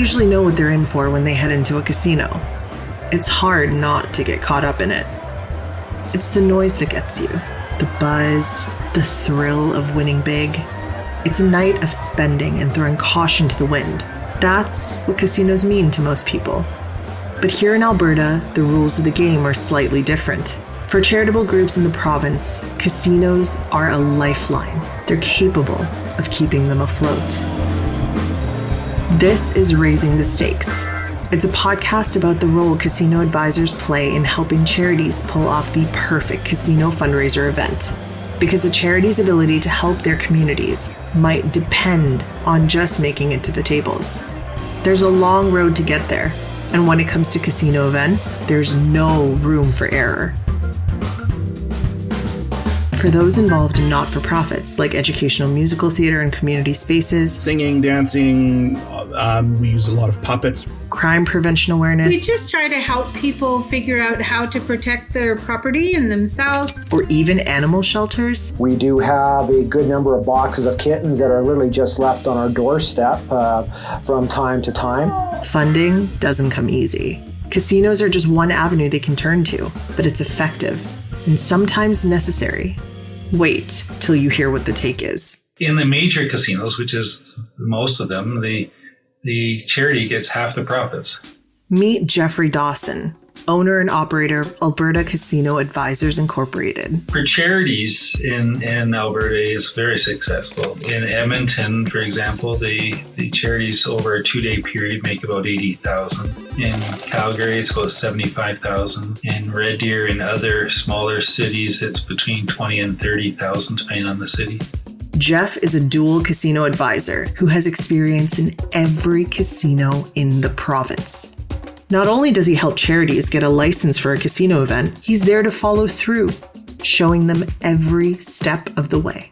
usually know what they're in for when they head into a casino. It's hard not to get caught up in it. It's the noise that gets you, the buzz, the thrill of winning big. It's a night of spending and throwing caution to the wind. That's what casinos mean to most people. But here in Alberta, the rules of the game are slightly different. For charitable groups in the province, casinos are a lifeline. They're capable of keeping them afloat. This is Raising the Stakes. It's a podcast about the role casino advisors play in helping charities pull off the perfect casino fundraiser event. Because a charity's ability to help their communities might depend on just making it to the tables. There's a long road to get there, and when it comes to casino events, there's no room for error. For those involved in not-for-profits like educational musical theater and community spaces, singing, dancing, we use a lot of puppets. Crime prevention awareness. We just try to help people figure out how to protect their property and themselves. Or even animal shelters. We do have a good number of boxes of kittens that are literally just left on our doorstep from time to time. Funding doesn't come easy. Casinos are just one avenue they can turn to, but it's effective and sometimes necessary. Wait till you hear what the take is. In the major casinos, which is most of them, the charity gets half the profits. Meet Jeffrey Dawson, owner and operator of Alberta Casino Advisors Incorporated. For charities in Alberta is very successful. In Edmonton, for example, the charities over a 2-day period make about 80,000. In Calgary, it's about 75,000. In Red Deer and other smaller cities, it's between 20 and 30,000, depending on the city. Jeff is a dual casino advisor who has experience in every casino in the province. Not only does he help charities get a license for a casino event, he's there to follow through, showing them every step of the way.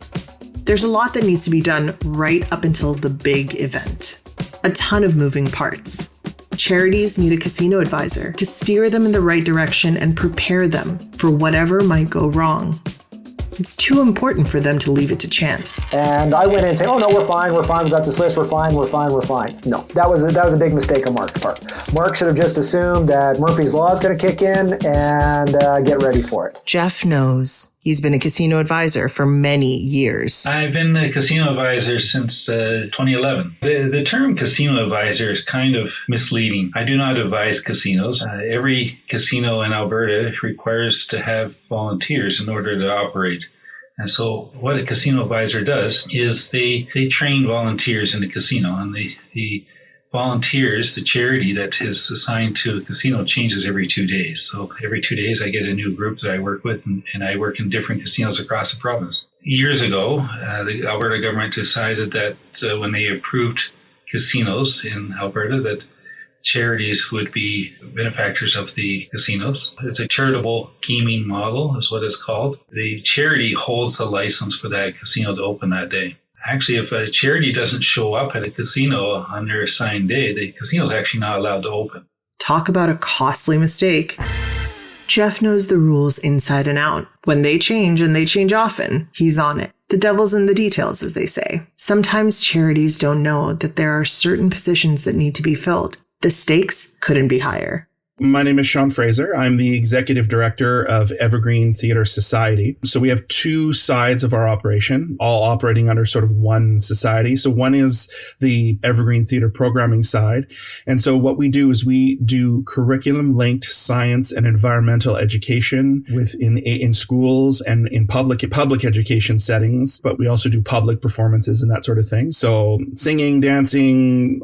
There's a lot that needs to be done right up until the big event. A ton of moving parts. Charities need a casino advisor to steer them in the right direction and prepare them for whatever might go wrong. It's too important for them to leave it to chance. And I went in and said, oh no, we're fine, we've got this list, we're fine. No, that was a big mistake on Mark's part. Mark should have just assumed that Murphy's Law is going to kick in and get ready for it. Jeff knows. He's been a casino advisor for many years. I've been a casino advisor since 2011. The term casino advisor is kind of misleading. I do not advise casinos. Every casino in Alberta requires to have volunteers in order to operate. And so what a casino advisor does is they train volunteers in the casino, and the volunteers, the charity that is assigned to a casino changes every 2 days. So every 2 days I get a new group that I work with, and I work in different casinos across the province. Years ago, the Alberta government decided that when they approved casinos in Alberta, that charities would be benefactors of the casinos. It's a charitable gaming model is what it's called. The charity holds the license for that casino to open that day. Actually, if a charity doesn't show up at a casino on their assigned day, the casino is actually not allowed to open. Talk about a costly mistake. Jeff knows the rules inside and out. When they change, and they change often, he's on it. The devil's in the details, as they say. Sometimes charities don't know that there are certain positions that need to be filled. The stakes couldn't be higher. My name is Sean Fraser. I'm the executive director of Evergreen Theatre Society. So we have two sides of our operation, all operating under sort of one society. So one is the Evergreen Theatre programming side. And so what we do is we do curriculum-linked science and environmental education in schools and in public education settings, but we also do public performances and that sort of thing. So singing, dancing,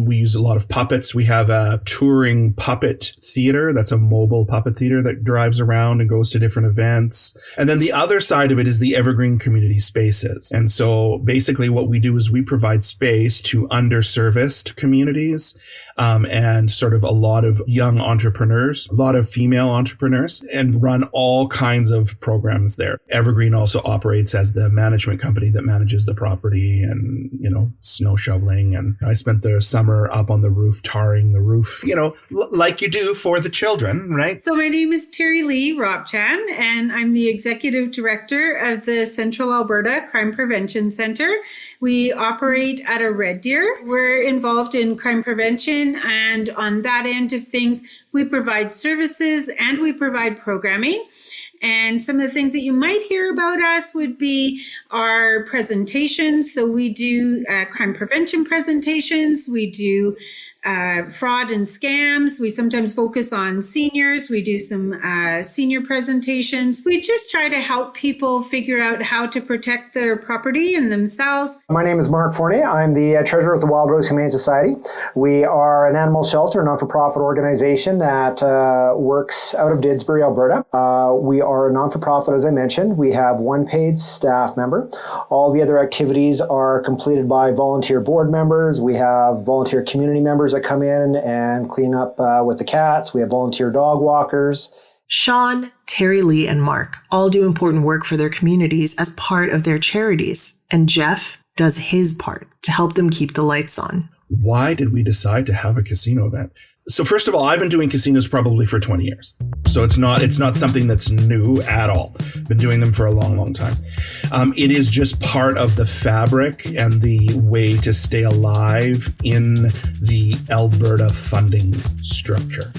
we use a lot of puppets. We have a touring puppet theater. That's a mobile puppet theater that drives around and goes to different events. And then the other side of it is the Evergreen community spaces. And so basically what we do is we provide space to underserviced communities and sort of a lot of young entrepreneurs, a lot of female entrepreneurs, and run all kinds of programs there. Evergreen also operates as the management company that manages the property and, snow shoveling. And I spent the summer up on the roof, tarring the roof, like you do for the children, right? So my name is Terry Lee Ropchan, and I'm the Executive Director of the Central Alberta Crime Prevention Centre. We operate at a Red Deer. We're involved in crime prevention, and on that end of things, we provide services and we provide programming. And some of the things that you might hear about us would be our presentations. So we do crime prevention presentations. We do fraud and scams. We sometimes focus on seniors. We do some senior presentations. We just try to help people figure out how to protect their property and themselves. My name is Mark Fournier. I'm the treasurer of the Wild Rose Humane Society. We are an animal shelter, a non-for-profit organization that works out of Didsbury, Alberta. We are a non-for-profit, as I mentioned. We have one paid staff member. All the other activities are completed by volunteer board members. We have volunteer community members that come in and clean up with the cats. We have volunteer dog walkers. Sean, Terry Lee, and Mark all do important work for their communities as part of their charities. And Jeff does his part to help them keep the lights on. Why did we decide to have a casino event? So first of all, I've been doing casinos probably for 20 years. So it's not something that's new at all. Been doing them for a long, long time. It is just part of the fabric and the way to stay alive in the Alberta funding structure.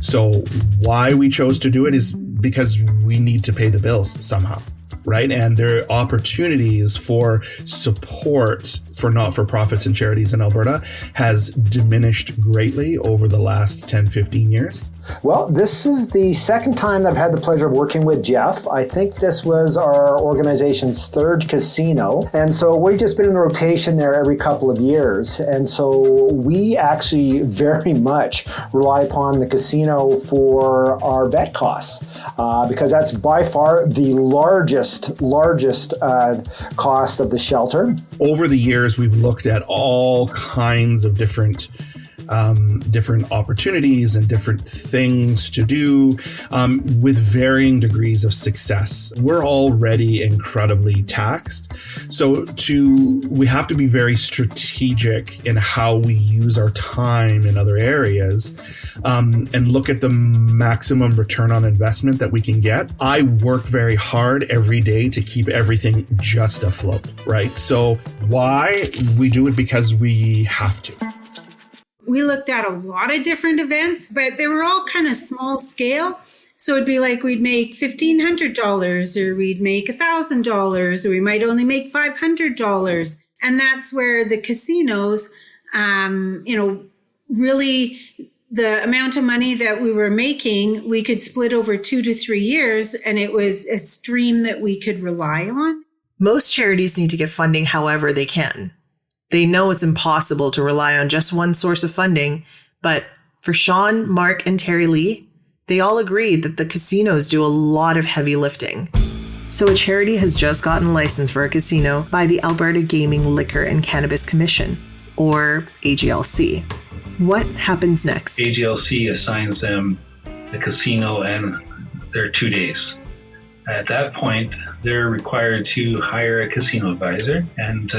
So why we chose to do it is because we need to pay the bills somehow. Right. And there are opportunities for support for not-for-profits and charities in Alberta has diminished greatly over the last 10, 15 years. Well, this is the second time that I've had the pleasure of working with Jeff. I think this was our organization's third casino. And so we've just been in rotation there every couple of years. And so we actually very much rely upon the casino for our vet costs because that's by far the largest cost of the shelter. Over the years, we've looked at all kinds of different opportunities and different things to do with varying degrees of success. We're already incredibly taxed. So we have to be very strategic in how we use our time in other areas and look at the maximum return on investment that we can get. I work very hard every day to keep everything just afloat, right? So why? We do it because we have to. We looked at a lot of different events, but they were all kind of small scale. So it'd be like we'd make $1,500 or we'd make $1,000 or we might only make $500. And that's where the casinos, really the amount of money that we were making, we could split over 2 to 3 years. And it was a stream that we could rely on. Most charities need to get funding however they can. They know it's impossible to rely on just one source of funding, but for Sean, Mark, and Terry Lee, they all agreed that the casinos do a lot of heavy lifting. So a charity has just gotten a license for a casino by the Alberta Gaming, Liquor and Cannabis Commission, or AGLC. What happens next? AGLC assigns them the casino and their 2 days. At that point, they're required to hire a casino advisor, and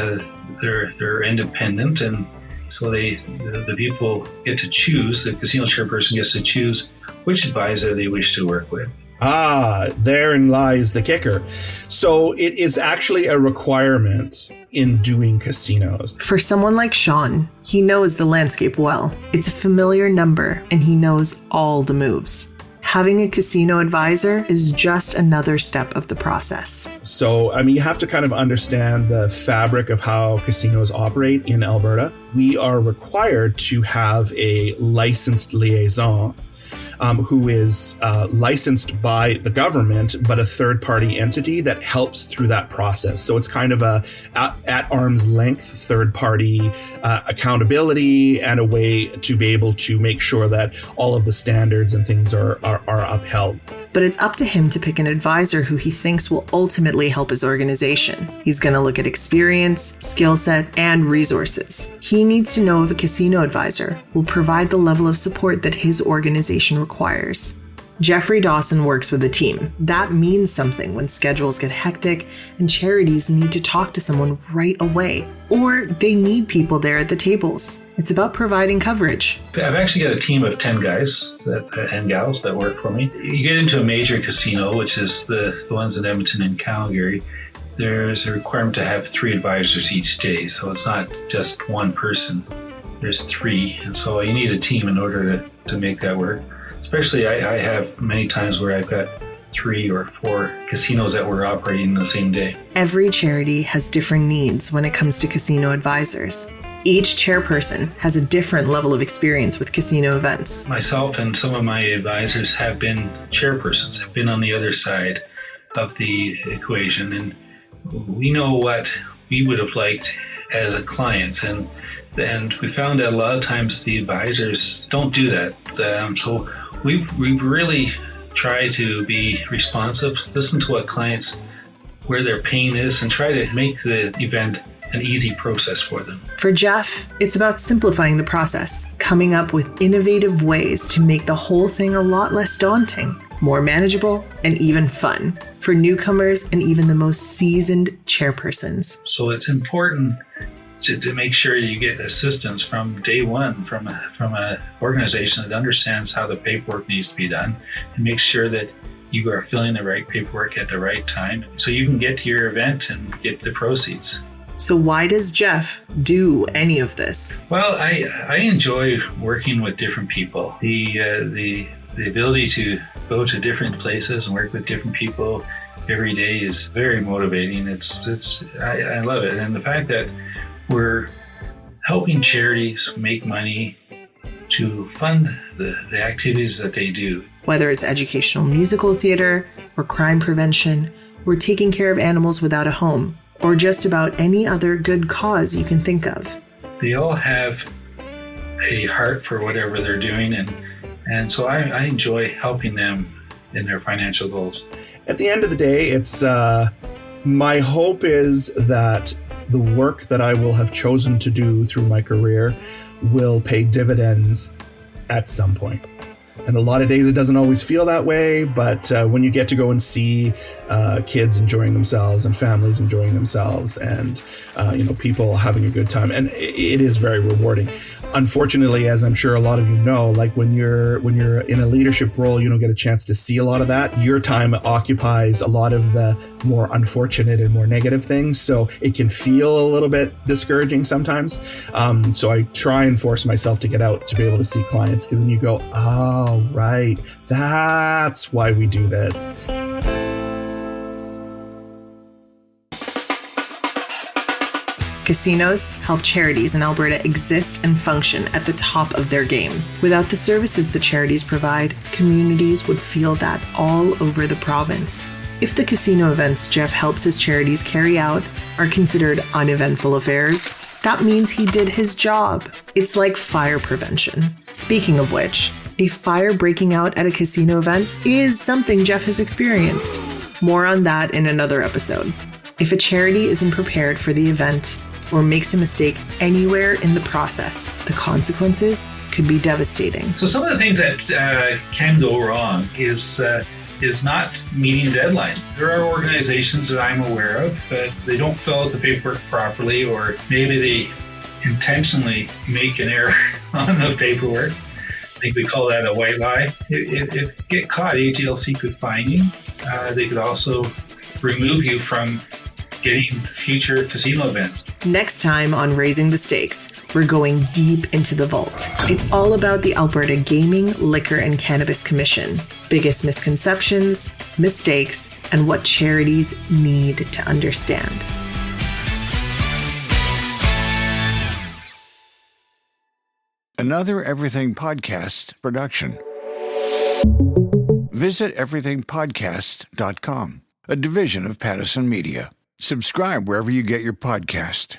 they're independent, and so the people get to choose. The casino chairperson gets to choose which advisor they wish to work with. Therein lies the kicker. So it is actually a requirement in doing casinos. For someone like Sean, he knows the landscape well. It's a familiar number, and he knows all the moves. Having a casino advisor is just another step of the process. So, you have to kind of understand the fabric of how casinos operate in Alberta. We are required to have a licensed liaison who is licensed by the government, but a third-party entity that helps through that process. So it's kind of a at arm's length third-party accountability and a way to be able to make sure that all of the standards and things are upheld. But it's up to him to pick an advisor who he thinks will ultimately help his organization. He's going to look at experience, skill set, and resources. He needs to know if a casino advisor will provide the level of support that his organization requires. Jeffrey Dawson works with a team. That means something when schedules get hectic and charities need to talk to someone right away, or they need people there at the tables. It's about providing coverage. I've actually got a team of 10 guys and gals that work for me. You get into a major casino, which is the ones in Edmonton and Calgary, there's a requirement to have 3 advisors each day. So it's not just one person. There's 3. And so you need a team in order to make that work. Especially I have many times where I've got 3 or 4 casinos that we're operating the same day. Every charity has different needs when it comes to casino advisors. Each chairperson has a different level of experience with casino events. Myself and some of my advisors have been chairpersons, have been on the other side of the equation, and we know what we would have liked as a client, and we found that a lot of times the advisors don't do that. So we really try to be responsive, listen to what clients, where their pain is, and try to make the event an easy process for them. For Jeff, it's about simplifying the process, coming up with innovative ways to make the whole thing a lot less daunting, more manageable, and even fun for newcomers and even the most seasoned chairpersons. So it's important to make sure you get assistance from day one from an organization that understands how the paperwork needs to be done, and make sure that you are filling the right paperwork at the right time so you can get to your event and get the proceeds. So why does Jeff do any of this? Well, I enjoy working with different people. The ability to go to different places and work with different people every day is very motivating. I love it. And the fact that we're helping charities make money to fund the activities that they do. Whether it's educational musical theater or crime prevention, or taking care of animals without a home, or just about any other good cause you can think of. They all have a heart for whatever they're doing, and so I enjoy helping them in their financial goals. At the end of the day, it's my hope is that the work that I will have chosen to do through my career will pay dividends at some point. And a lot of days it doesn't always feel that way, but when you get to go and see kids enjoying themselves and families enjoying themselves and people having a good time, and it is very rewarding. Unfortunately, as I'm sure a lot of you know, like when you're in a leadership role, you don't get a chance to see a lot of that. Your time occupies a lot of the more unfortunate and more negative things, so it can feel a little bit discouraging sometimes. So I try and force myself to get out to be able to see clients, because then you go, oh, right, that's why we do this. Casinos help charities in Alberta exist and function at the top of their game. Without the services the charities provide, communities would feel that all over the province. If the casino events Jeff helps his charities carry out are considered uneventful affairs, that means he did his job. It's like fire prevention. Speaking of which, a fire breaking out at a casino event is something Jeff has experienced. More on that in another episode. If a charity isn't prepared for the event, or makes a mistake anywhere in the process, the consequences could be devastating. So some of the things that can go wrong is not meeting deadlines. There are organizations that I'm aware of that they don't fill out the paperwork properly, or maybe they intentionally make an error on the paperwork. I think we call that a white lie. If you get caught, AGLC could fine you. They could also remove you from getting future casino events. Next time on Raising the Stakes, we're going deep into the vault. It's all about the Alberta Gaming, Liquor and Cannabis Commission. Biggest misconceptions, mistakes, and what charities need to understand. Another Everything Podcast production. Visit everythingpodcast.com, a division of Pattison Media. Subscribe wherever you get your podcast,